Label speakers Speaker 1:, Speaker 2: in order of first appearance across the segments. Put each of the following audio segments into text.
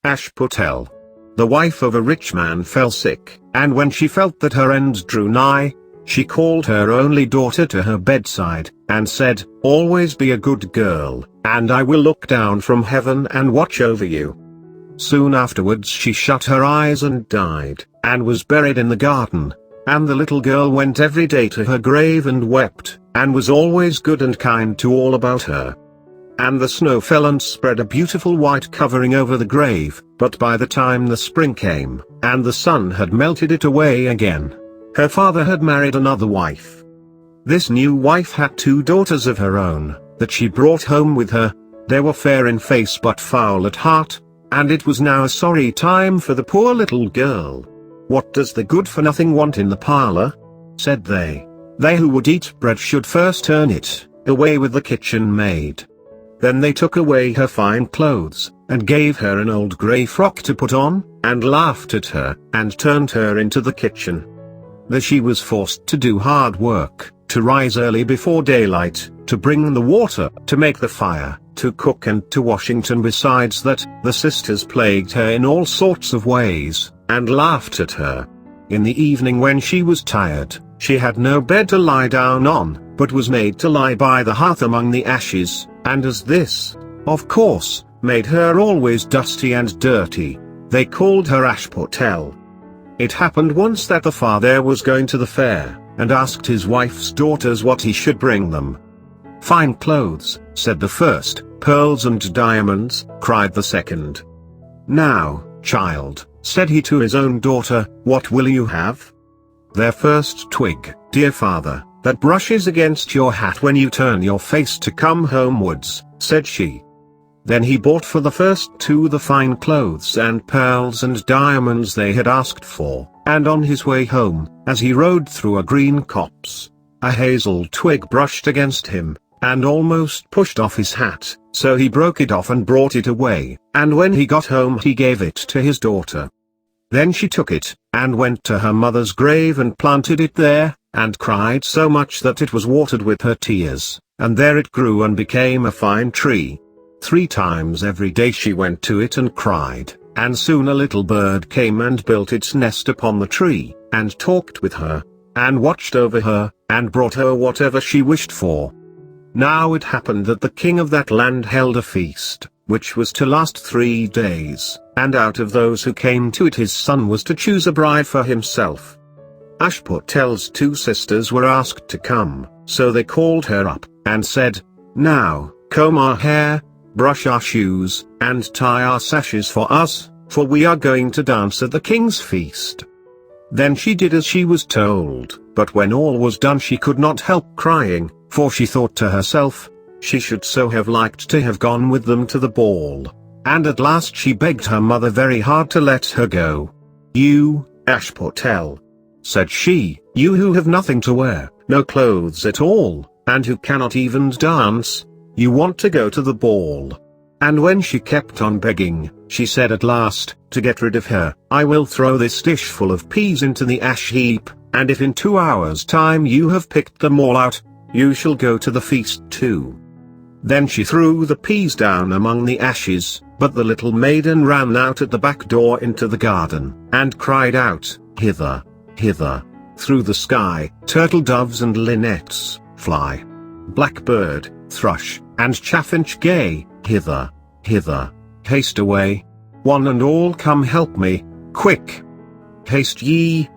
Speaker 1: Ashputtel. The wife of a rich man fell sick, and when she felt that her end drew nigh, she called her only daughter to her bedside, and said, "Always be a good girl, and I will look down from heaven and watch over you." Soon afterwards she shut her eyes and died, and was buried in the garden. And the little girl went every day to her grave and wept, and was always good and kind to all about her. And the snow fell and spread a beautiful white covering over the grave, but by the time the spring came, and the sun had melted it away again, her father had married another wife. This new wife had 2 daughters of her own, that she brought home with her. They were fair in face but foul at heart, and it was now a sorry time for the poor little girl. "What does the good-for-nothing want in the parlor?" said they. "They who would eat bread should first earn it, away with the kitchen maid." Then they took away her fine clothes, and gave her an old grey frock to put on, and laughed at her, and turned her into the kitchen. There she was forced to do hard work, to rise early before daylight, to bring the water, to make the fire, to cook and to Washington. Besides that, the sisters plagued her in all sorts of ways, and laughed at her. In the evening when she was tired, she had no bed to lie down on, but was made to lie by the hearth among the ashes, and as this, of course, made her always dusty and dirty, they called her Ashputtel. It happened once that the father was going to the fair, and asked his wife's daughters what he should bring them. "Fine clothes," said the first. "Pearls and diamonds," cried the second. "Now, child," said he to his own daughter, "what will you have?" "Their first twig, dear father, that brushes against your hat when you turn your face to come homewards," said she. Then he bought for the first 2 the fine clothes and pearls and diamonds they had asked for, and on his way home, as he rode through a green copse, a hazel twig brushed against him, and almost pushed off his hat, so he broke it off and brought it away, and when he got home he gave it to his daughter. Then she took it, and went to her mother's grave and planted it there, and cried so much that it was watered with her tears, and there it grew and became a fine tree. 3 times every day she went to it and cried, and soon a little bird came and built its nest upon the tree, and talked with her, and watched over her, and brought her whatever she wished for. Now it happened that the king of that land held a feast, which was to last 3 days, and out of those who came to it his son was to choose a bride for himself. Ashputtel's 2 sisters were asked to come, so they called her up, and said, "Now, comb our hair, brush our shoes, and tie our sashes for us, for we are going to dance at the king's feast." Then she did as she was told, but when all was done she could not help crying, for she thought to herself, she should so have liked to have gone with them to the ball, and at last she begged her mother very hard to let her go. "You, Ashputtel," said she, "you who have nothing to wear, no clothes at all, and who cannot even dance, you want to go to the ball." And when she kept on begging, she said at last, to get rid of her, "I will throw this dish full of peas into the ash heap, and if in 2 hours' time you have picked them all out, you shall go to the feast too." Then she threw the peas down among the ashes, but the little maiden ran out at the back door into the garden, and cried out, "Hither, hither!" Through the sky, turtle doves and linnets fly. Blackbird, thrush, and chaffinch gay, hither, hither, haste away. One and all come help me, quick. Haste ye,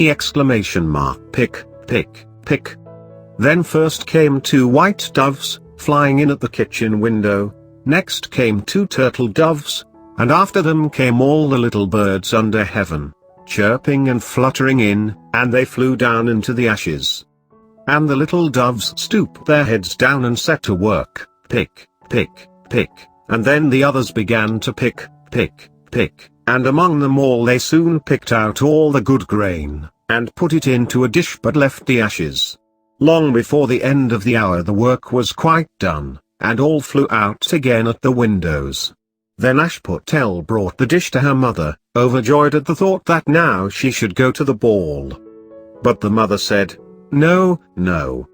Speaker 1: exclamation mark, pick, pick, pick. Then first came 2 white doves, flying in at the kitchen window, next came 2 turtle doves, and after them came all the little birds under heaven, chirping and fluttering in, and they flew down into the ashes. And the little doves stooped their heads down and set to work, pick, pick, pick, and then the others began to pick, pick, pick, and among them all they soon picked out all the good grain, and put it into a dish but left the ashes. Long before the end of the hour the work was quite done, and all flew out again at the windows. Then Ashputtel brought the dish to her mother, overjoyed at the thought that now she should go to the ball. But the mother said, "No, no.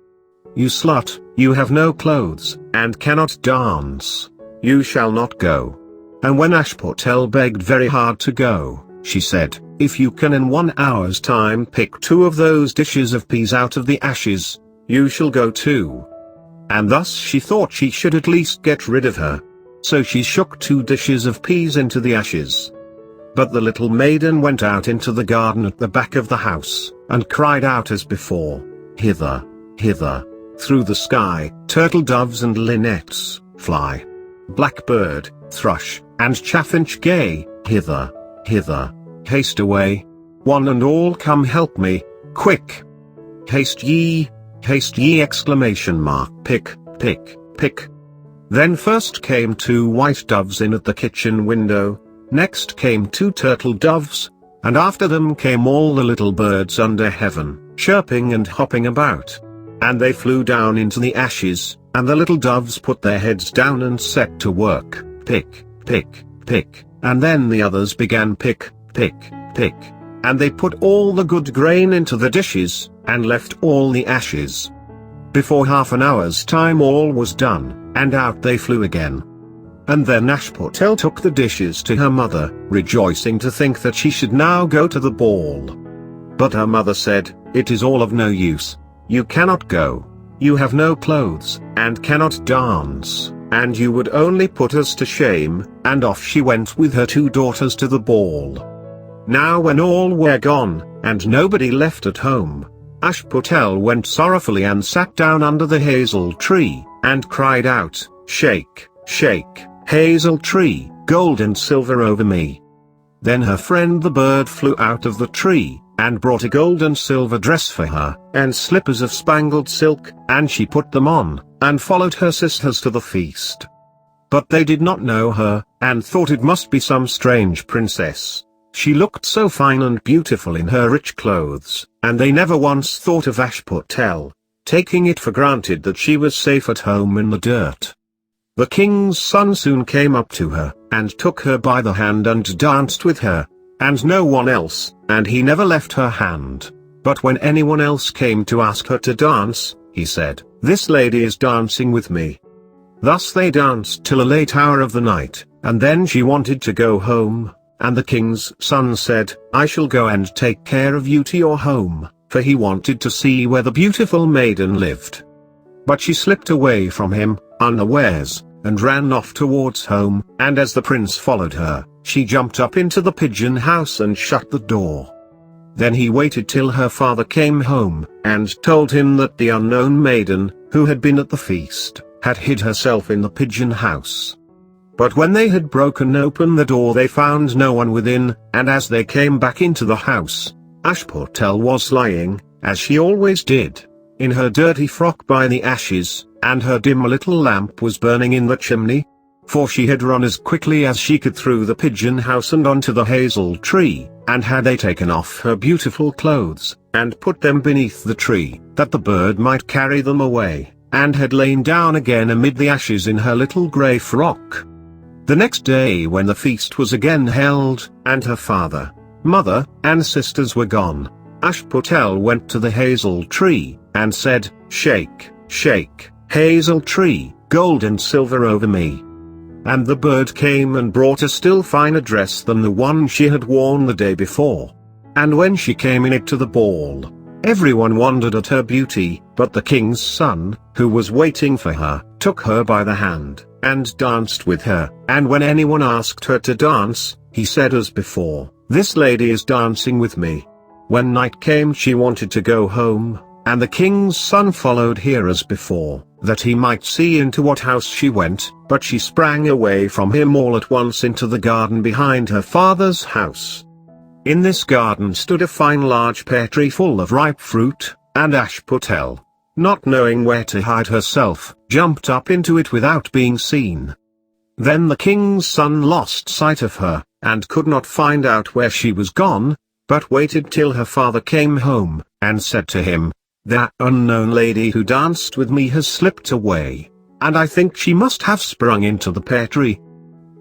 Speaker 1: You slut, you have no clothes, and cannot dance. You shall not go." And when Ashputtel begged very hard to go, she said, "If you can in 1 hour's time pick 2 of those dishes of peas out of the ashes, you shall go too." And thus she thought she should at least get rid of her. So she shook 2 dishes of peas into the ashes. But the little maiden went out into the garden at the back of the house, and cried out as before, "Hither, hither." Through the sky, turtle doves and linnets fly. Blackbird, thrush, and chaffinch gay, hither, hither, haste away. One and all come help me, quick. Haste ye, exclamation mark, pick, pick, pick. Then first came 2 white doves in at the kitchen window, next came 2 turtle doves, and after them came all the little birds under heaven, chirping and hopping about. And they flew down into the ashes, and the little doves put their heads down and set to work, pick, pick, pick, and then the others began pick, pick, pick, and they put all the good grain into the dishes, and left all the ashes. Before half an hour's time all was done, and out they flew again. And then Ashputtel took the dishes to her mother, rejoicing to think that she should now go to the ball. But her mother said, "It is all of no use. You cannot go. You have no clothes, and cannot dance, and you would only put us to shame," and off she went with her 2 daughters to the ball. Now when all were gone, and nobody left at home, Ashputtel went sorrowfully and sat down under the hazel tree, and cried out, "Shake, shake, hazel tree, gold and silver over me." Then her friend the bird flew out of the tree, and brought a gold and silver dress for her, and slippers of spangled silk, and she put them on, and followed her sisters to the feast. But they did not know her, and thought it must be some strange princess. She looked so fine and beautiful in her rich clothes, and they never once thought of Ashputtel, taking it for granted that she was safe at home in the dirt. The king's son soon came up to her, and took her by the hand and danced with her, and no one else, and he never left her hand. But when anyone else came to ask her to dance, he said, "This lady is dancing with me." Thus they danced till a late hour of the night, and then she wanted to go home, and the king's son said, "I shall go and take care of you to your home," for he wanted to see where the beautiful maiden lived. But she slipped away from him, unawares, and ran off towards home, and as the prince followed her, she jumped up into the pigeon house and shut the door. Then he waited till her father came home, and told him that the unknown maiden, who had been at the feast, had hid herself in the pigeon house. But when they had broken open the door they found no one within, and as they came back into the house, Ashputtel was lying, as she always did, in her dirty frock by the ashes, and her dim little lamp was burning in the chimney. For she had run as quickly as she could through the pigeon house and onto the hazel tree, and had they taken off her beautiful clothes, and put them beneath the tree, that the bird might carry them away, and had lain down again amid the ashes in her little grey frock. The next day when the feast was again held, and her father, mother, and sisters were gone, Ashputtel went to the hazel tree, and said, "Shake, shake, hazel tree, gold and silver over me." And the bird came and brought a still finer dress than the one she had worn the day before. And when she came in it to the ball, everyone wondered at her beauty, but the king's son, who was waiting for her, took her by the hand, and danced with her, and when anyone asked her to dance, he said as before, "This lady is dancing with me." When night came she wanted to go home, and the king's son followed her as before, that he might see into what house she went, but she sprang away from him all at once into the garden behind her father's house. In this garden stood a fine large pear tree full of ripe fruit, and Ashputtel, not knowing where to hide herself, jumped up into it without being seen. Then the king's son lost sight of her, and could not find out where she was gone, but waited till her father came home, and said to him, "That unknown lady who danced with me has slipped away, and I think she must have sprung into the pear tree."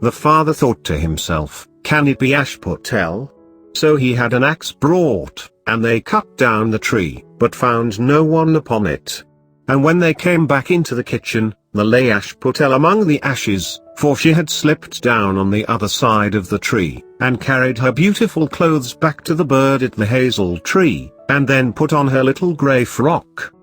Speaker 1: The father thought to himself, "Can it be Ashputtel?" So he had an axe brought, and they cut down the tree, but found no one upon it. And when they came back into the kitchen, there lay Ashputtel among the ashes, for she had slipped down on the other side of the tree, and carried her beautiful clothes back to the bird at the hazel tree, and then put on her little grey frock.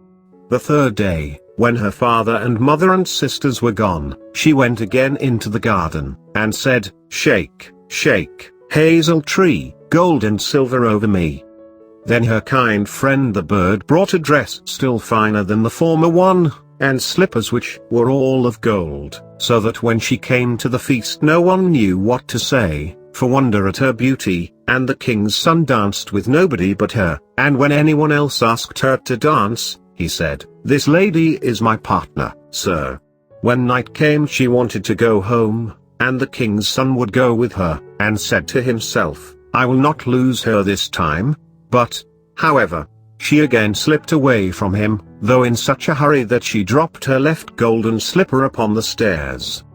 Speaker 1: The third day, when her father and mother and sisters were gone, she went again into the garden, and said, "Shake, shake, hazel tree, gold and silver over me." Then her kind friend the bird brought a dress still finer than the former one, and slippers which were all of gold, so that when she came to the feast no one knew what to say, for wonder at her beauty, and the king's son danced with nobody but her, and when anyone else asked her to dance, he said, "This lady is my partner, sir." When night came she wanted to go home, and the king's son would go with her, and said to himself, "I will not lose her this time." But, however, she again slipped away from him, though in such a hurry that she dropped her left golden slipper upon the stairs.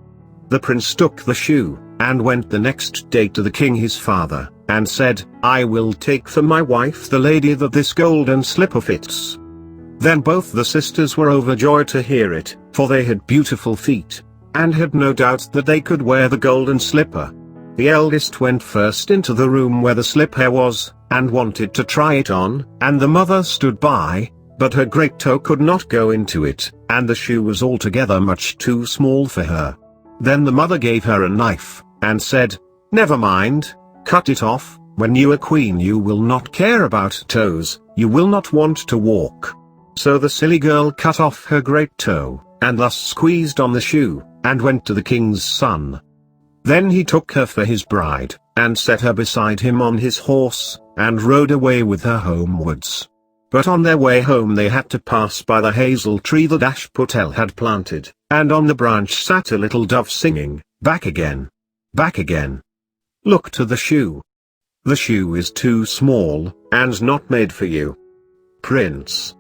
Speaker 1: The prince took the shoe, and went the next day to the king his father, and said, "I will take for my wife the lady that this golden slipper fits." Then both the sisters were overjoyed to hear it, for they had beautiful feet, and had no doubt that they could wear the golden slipper. The eldest went first into the room where the slipper was, and wanted to try it on, and the mother stood by, but her great toe could not go into it, and the shoe was altogether much too small for her. Then the mother gave her a knife, and said, "Never mind, cut it off. When you are queen you will not care about toes, you will not want to walk." So the silly girl cut off her great toe, and thus squeezed on the shoe, and went to the king's son. Then he took her for his bride, and set her beside him on his horse, and rode away with her homewards. But on their way home they had to pass by the hazel tree that Ashputtel had planted, and on the branch sat a little dove singing, "Back again. Back again. Look to the shoe. The shoe is too small, and not made for you. Prince.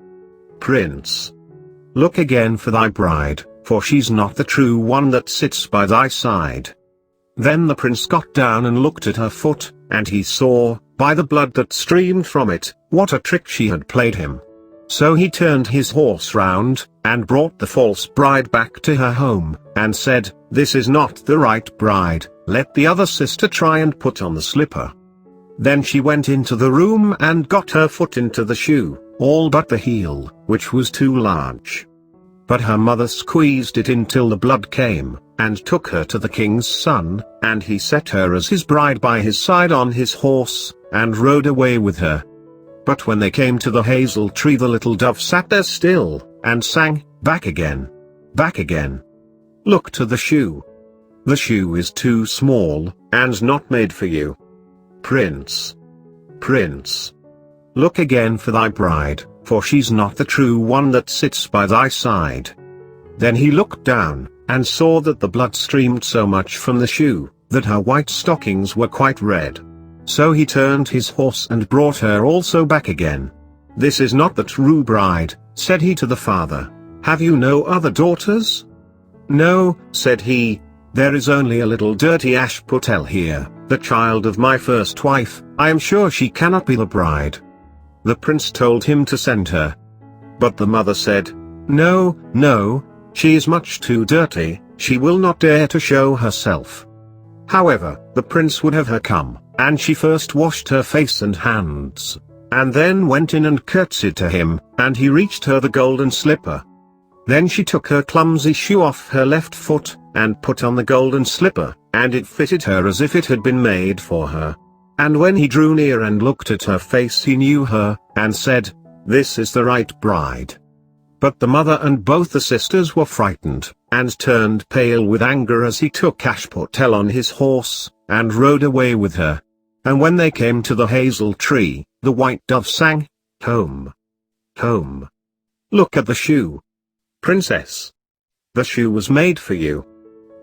Speaker 1: Prince. Look again for thy bride, for she's not the true one that sits by thy side." Then the prince got down and looked at her foot, and he saw, by the blood that streamed from it, what a trick she had played him. So he turned his horse round, and brought the false bride back to her home, and said, "This is not the right bride, let the other sister try and put on the slipper." Then she went into the room and got her foot into the shoe, all but the heel, which was too large. But her mother squeezed it in till the blood came, and took her to the king's son, and he set her as his bride by his side on his horse, and rode away with her. But when they came to the hazel tree the little dove sat there still, and sang, "Back again. Back again. Look to the shoe. The shoe is too small, and not made for you. Prince. Prince. Look again for thy bride, for she's not the true one that sits by thy side." Then he looked down, and saw that the blood streamed so much from the shoe, that her white stockings were quite red. So he turned his horse and brought her also back again. "This is not the true bride," said he to the father. "Have you no other daughters?" "No," said he, "there is only a little dirty Ashputtel here, the child of my first wife. I am sure she cannot be the bride." The prince told him to send her. But the mother said, "No, no, she is much too dirty, she will not dare to show herself." However, the prince would have her come, and she first washed her face and hands, and then went in and curtsied to him, and he reached her the golden slipper. Then she took her clumsy shoe off her left foot, and put on the golden slipper, and it fitted her as if it had been made for her. And when he drew near and looked at her face he knew her, and said, "This is the right bride." But the mother and both the sisters were frightened, and turned pale with anger as he took Ashputtel on his horse, and rode away with her. And when they came to the hazel tree, the white dove sang, "Home. Home. Look at the shoe. Princess. The shoe was made for you.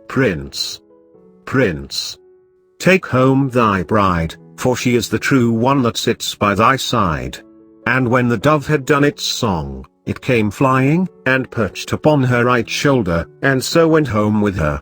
Speaker 1: Prince. Prince. Take home thy bride, for she is the true one that sits by thy side." And when the dove had done its song, it came flying, and perched upon her right shoulder, and so went home with her.